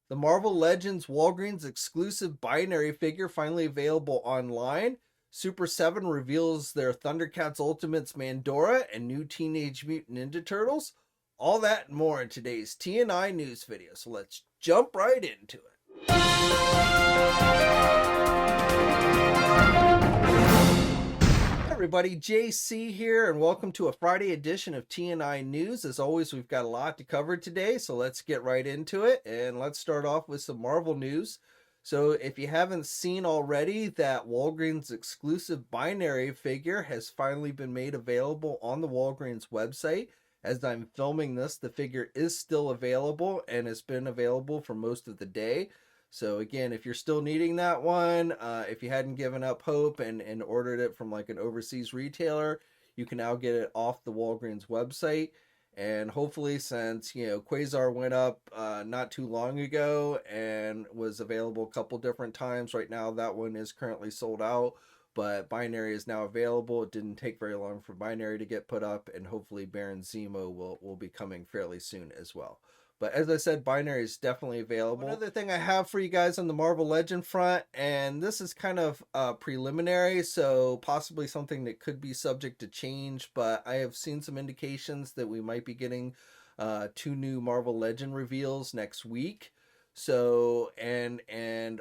The Marvel Legends Walgreens exclusive binary figure finally available online. Super7 reveals their ThunderCats Ultimates Mandora and new Teenage Mutant Ninja Turtles. All that and more in today's TNI news video. So let's jump right into it. Everybody, JC here, and welcome to a Friday edition of TNI News. As always, we've got a lot to cover today, so let's get right into it. And let's start off with some Marvel news. So if you haven't seen already, that Walgreens exclusive binary figure has finally been made available on the Walgreens website. As I'm filming this, the figure is still available and has been available for most of the day. So again, if you're still needing that one, if you hadn't given up hope and ordered it from like an overseas retailer, you can now get it off the Walgreens website. And hopefully, since Quasar went up not too long ago and was available a couple different times, right now that one is currently sold out. But binary is now available. It didn't take very long for binary to get put up, and hopefully Baron Zemo will be coming fairly soon as well. But as I said, binary is definitely available. One other thing I have for you guys on the Marvel Legend front, and this is kind of preliminary, so possibly something that could be subject to change, but I have seen some indications that we might be getting 2 new Marvel Legend reveals next week. So, and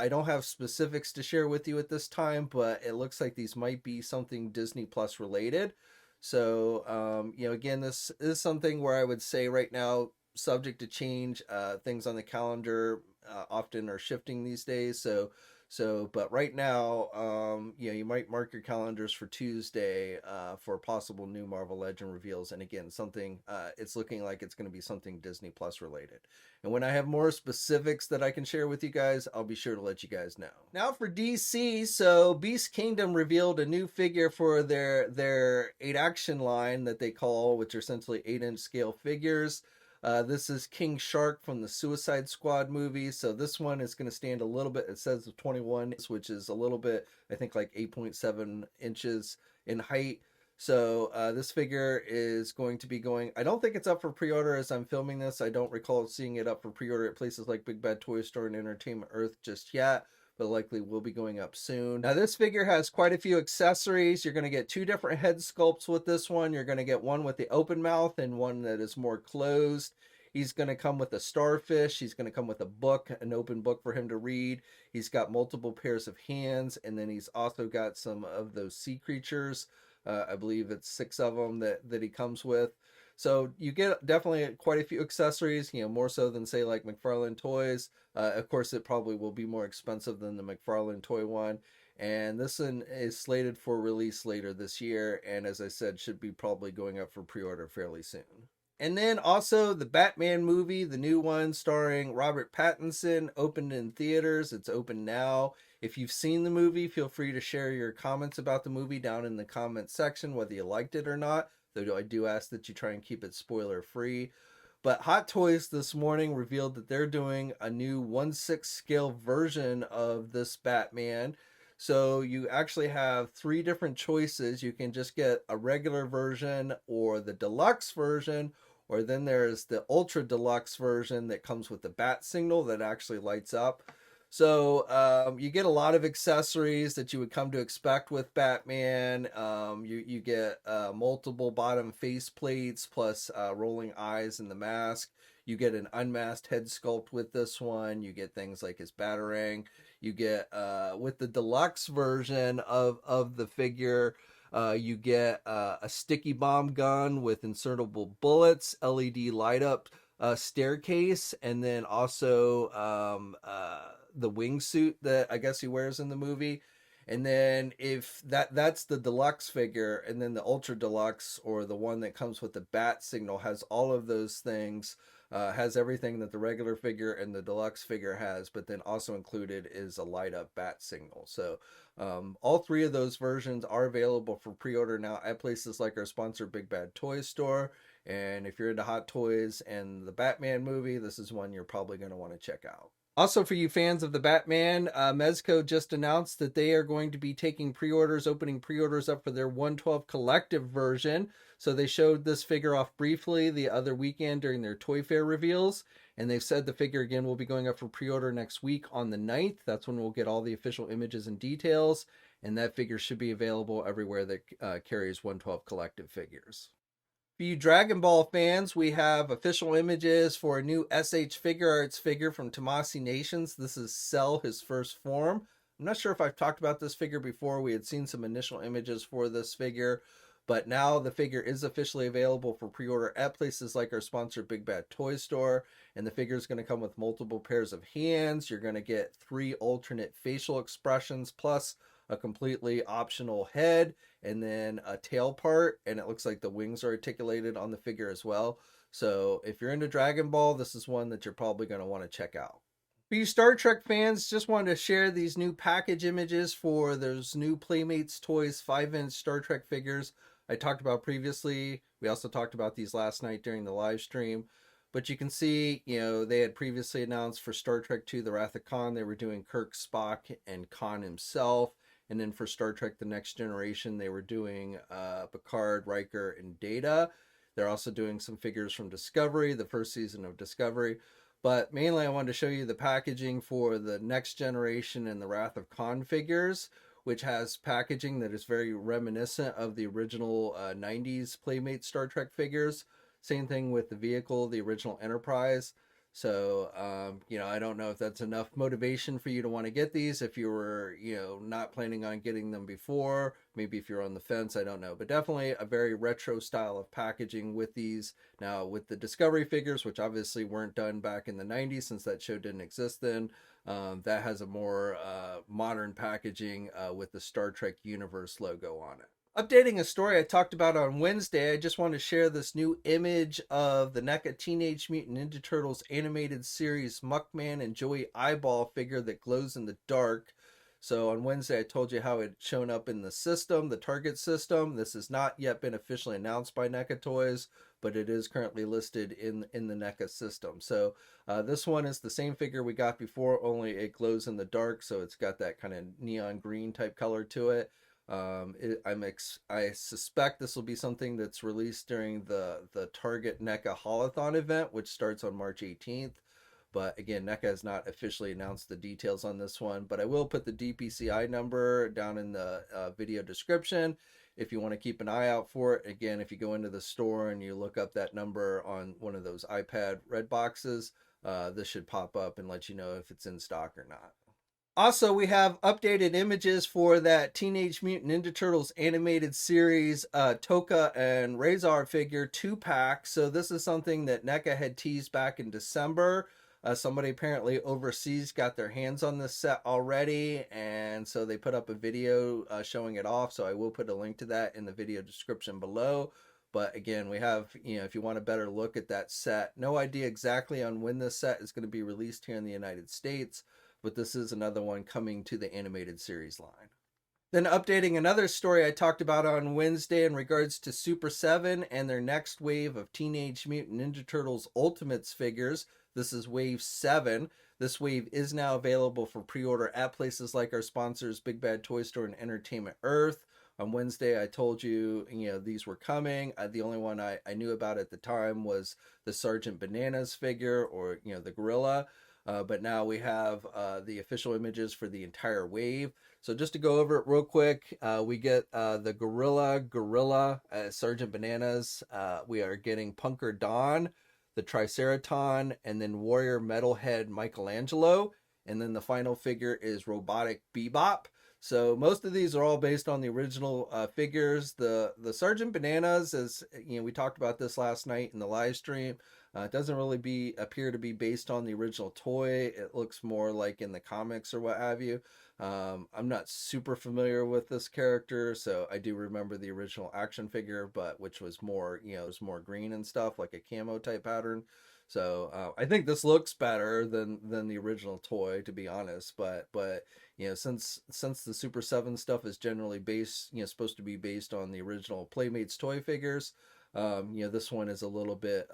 I don't have specifics to share with you at this time, but it looks like these might be something Disney Plus related. So, again, this is something where I would say right now, subject to change. Things on the calendar often are shifting these days. But right now, you might mark your calendars for Tuesday for possible new Marvel Legend reveals. And again, something it's looking like it's going to be something Disney Plus related. And when I have more specifics that I can share with you guys, I'll be sure to let you guys know. Now for DC, so Beast Kingdom revealed a new figure for their 8-action line that they call, which are essentially 8-inch scale figures. This is King Shark from the Suicide Squad movie. So this one is going to stand a little bit, it says 21, which is a little bit, I think like 8.7 inches in height. So this figure is going to be going, I don't think it's up for pre-order as I'm filming this. I don't recall seeing it up for pre-order at places like Big Bad Toy Store and Entertainment Earth just yet, but likely will be going up soon. Now this figure has quite a few accessories. You're going to get 2 different head sculpts with this one. You're going to get one with the open mouth and one that is more closed. He's going to come with a starfish. He's going to come with a book, an open book for him to read. He's got multiple pairs of hands, and then he's also got some of those sea creatures. I believe it's 6 of them that he comes with. So you get definitely quite a few accessories, more so than say like McFarlane Toys. Of course, it probably will be more expensive than the McFarlane Toy one. And this one is slated for release later this year. And as I said, should be probably going up for pre-order fairly soon. And then also the Batman movie, the new one starring Robert Pattinson, opened in theaters. It's open now. If you've seen the movie, feel free to share your comments about the movie down in the comment section, whether you liked it or not. Though I do ask that you try and keep it spoiler free. But Hot Toys this morning revealed that they're doing a new 1/6 scale version of this Batman. So you actually have 3 different choices. You can just get a regular version or the deluxe version, or then there's the ultra deluxe version that comes with the bat signal that actually lights up. So you get a lot of accessories that you would come to expect with Batman. You get multiple bottom face plates plus rolling eyes in the mask. You get an unmasked head sculpt with this one. You get things like his Batarang. You get with the deluxe version of the figure, you get a sticky bomb gun with insertable bullets, LED light up staircase, and then also the wingsuit that I guess he wears in the movie. And then if that's the deluxe figure, and then the ultra deluxe, or the one that comes with the bat signal, has all of those things, has everything that the regular figure and the deluxe figure has, but then also included is a light up bat signal. So all 3 of those versions are available for pre-order now at places like our sponsor Big Bad Toy Store. And if you're into Hot Toys and the Batman movie, this is one you're probably going to want to check out. Also, for you fans of the Batman, Mezco just announced that they are going to be taking pre-orders, opening pre-orders up for their 112 collective version. So they showed this figure off briefly the other weekend during their Toy Fair reveals. And they've said the figure again will be going up for pre-order next week on the 9th. That's when we'll get all the official images and details. And that figure should be available everywhere that carries 112 collective figures. For you Dragon Ball fans, we have official images for a new SH Figuarts figure from Tamashii Nations. This is Cell, his first form. I'm not sure if I've talked about this figure before. We had seen some initial images for this figure, but now the figure is officially available for pre-order at places like our sponsor Big Bad Toy Store. And the figure is going to come with multiple pairs of hands. You're going to get 3 alternate facial expressions plus a completely optional head and then a tail part, and it looks like the wings are articulated on the figure as well. So if you're into Dragon Ball, this is one that you're probably going to want to check out. For you Star Trek fans, just wanted to share these new package images for those new Playmates Toys 5-inch Star Trek figures I talked about previously. We also talked about these last night during the live stream. But you can see, they had previously announced for Star Trek II, The Wrath of Khan, they were doing Kirk, Spock, and Khan himself. And then for Star Trek The Next Generation, they were doing Picard, Riker, and Data. They're also doing some figures from Discovery, the first season of Discovery. But mainly I wanted to show you the packaging for the Next Generation and the Wrath of Khan figures, which has packaging that is very reminiscent of the original 90s Playmate Star Trek figures. Same thing with the vehicle, the original Enterprise. So, I don't know if that's enough motivation for you to want to get these. If you were, not planning on getting them before, maybe if you're on the fence, I don't know. But definitely a very retro style of packaging with these. Now, with the Discovery figures, which obviously weren't done back in the 90s since that show didn't exist then, that has a more modern packaging with the Star Trek Universe logo on it. Updating a story I talked about on Wednesday, I just want to share this new image of the NECA Teenage Mutant Ninja Turtles animated series Muckman and Joey Eyeball figure that glows in the dark. So on Wednesday, I told you how it had shown up in the system, the Target system. This has not yet been officially announced by NECA Toys, but it is currently listed in the NECA system. So this one is the same figure we got before, only it glows in the dark. So it's got that kind of neon green type color to it. I suspect this will be something that's released during the Target NECA Haulathon event, which starts on March 18th. But again, NECA has not officially announced the details on this one, but I will put the DPCI number down in the video description if you want to keep an eye out for it. Again, if you go into the store and you look up that number on one of those iPad red boxes, this should pop up and let you know if it's in stock or not. Also, we have updated images for that Teenage Mutant Ninja Turtles animated series Tokka and Rahzar figure 2-pack. So this is something that NECA had teased back in December. Somebody apparently overseas got their hands on this set already, and so they put up a video showing it off. So I will put a link to that in the video description below. But again, we have, if you want a better look at that set, no idea exactly on when this set is going to be released here in the United States. But this is another one coming to the animated series line. Then updating another story I talked about on Wednesday in regards to Super7 and their next wave of Teenage Mutant Ninja Turtles Ultimates figures. This is Wave 7. This wave is now available for pre-order at places like our sponsors Big Bad Toy Store and Entertainment Earth. On Wednesday, I told you, these were coming. The only one I knew about at the time was the Sergeant Bananas figure, or, the gorilla. But now we have the official images for the entire wave. So just to go over it real quick, we get the Gorilla, Sergeant Bananas. We are getting Punker Don, the Triceraton, and then Warrior Metalhead Michelangelo. And then the final figure is Robotic Bebop. So most of these are all based on the original figures. The Sergeant Bananas, as we talked about this last night in the live stream, it doesn't really appear to be based on the original toy. It looks more like in the comics or what have you. I'm not super familiar with this character, so I do remember the original action figure, but which was more, it was more green and stuff, like a camo type pattern. So I think this looks better than the original toy, to be honest. But since the Super 7 stuff is generally supposed to be based on the original Playmates toy figures, this one is a little bit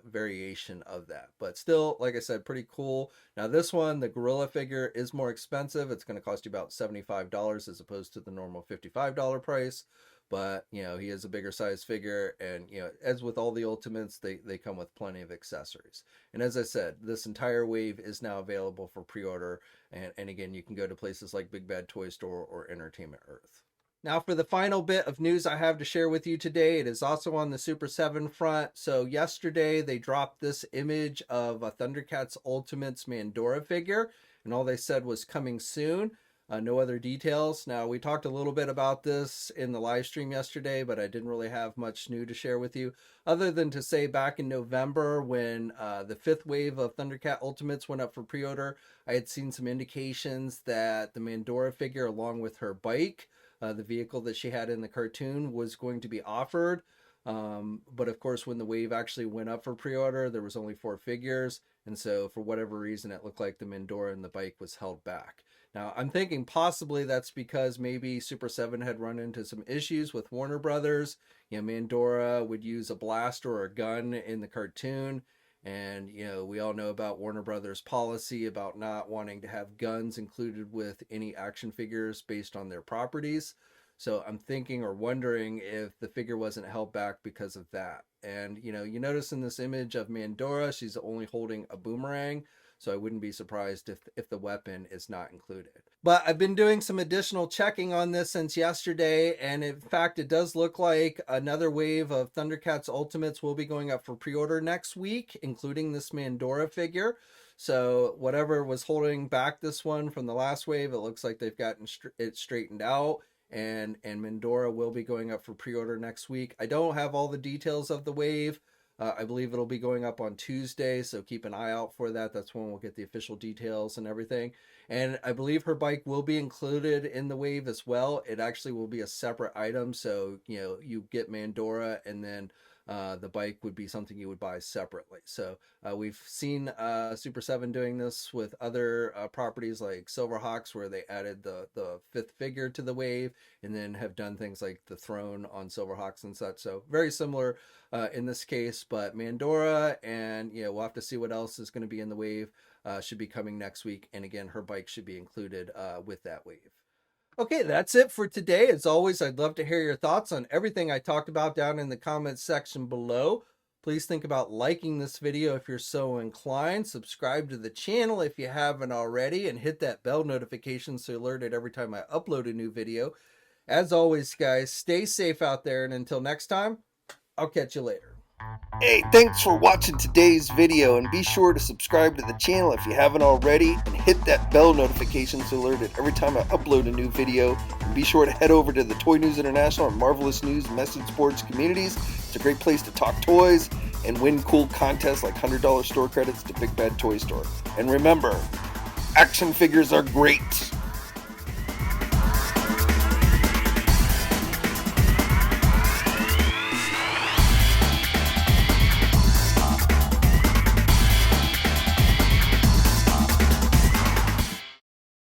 variation of that, but still, like I said, pretty cool. Now this one, the gorilla figure, is more expensive. It's going to cost you about $75 as opposed to the normal $55 price. but you know, he is a bigger size figure, and you know, as with all the Ultimates, they come with plenty of accessories. And as I said, this entire wave is now available for pre-order, and again, you can go to places like Big Bad Toy Store or Entertainment Earth. Now for the final bit of news I have to share with you today, it is also on the Super7 front. So yesterday they dropped this image of a ThunderCats Ultimates Mandora figure, and all they said was coming soon. No other details. Now, we talked a little bit about this in the live stream yesterday, but I didn't really have much new to share with you, other than to say back in November when the 5th wave of ThunderCat Ultimates went up for pre-order, I had seen some indications that the Mandora figure, along with her bike, the vehicle that she had in the cartoon, was going to be offered. But of course, when the wave actually went up for pre-order, there was only 4 figures. And so for whatever reason, it looked like the Mandora and the bike was held back. Now, I'm thinking possibly that's because maybe Super7 had run into some issues with Warner Brothers. You know, Mandora would use a blaster or a gun in the cartoon. And, you know, we all know about Warner Brothers' policy about not wanting to have guns included with any action figures based on their properties. So I'm thinking or wondering if the figure wasn't held back because of that. And, you know, you notice in this image of Mandora, she's only holding a boomerang. So I wouldn't be surprised if the weapon is not included. But I've been doing some additional checking on this since yesterday. And in fact, it does look like another wave of ThunderCats Ultimates will be going up for pre-order next week, including this Mandora figure. So whatever was holding back this one from the last wave, it looks like they've gotten it straightened out. And Mandora will be going up for pre-order next week. I don't have all the details of the wave. I believe it'll be going up on Tuesday, so keep an eye out for that. That's when we'll get the official details and everything. And I believe her bike will be included in the wave as well. It actually will be a separate item, so you know, you get Mandora, and then the bike would be something you would buy separately. So we've seen Super7 doing this with other properties like Silverhawks, where they added the 5th figure to the wave, and then have done things like the throne on Silverhawks and such. So very similar in this case, but Mandora, and you know, we'll have to see what else is going to be in the wave, should be coming next week. And again, her bike should be included with that wave. Okay, that's it for today. As always, I'd love to hear your thoughts on everything I talked about down in the comments section below. Please think about liking this video if you're so inclined. Subscribe to the channel if you haven't already, and hit that bell notification so you're alerted every time I upload a new video. As always, guys, stay safe out there, and until next time, I'll catch you later. Hey, thanks for watching today's video, and be sure to subscribe to the channel if you haven't already, and hit that bell notification so you're alerted every time I upload a new video. And be sure to head over to the Toy News International and Marvelous News message boards communities. It's a great place to talk toys and win cool contests like $100 store credits to Big Bad Toy Store. And remember, action figures are great.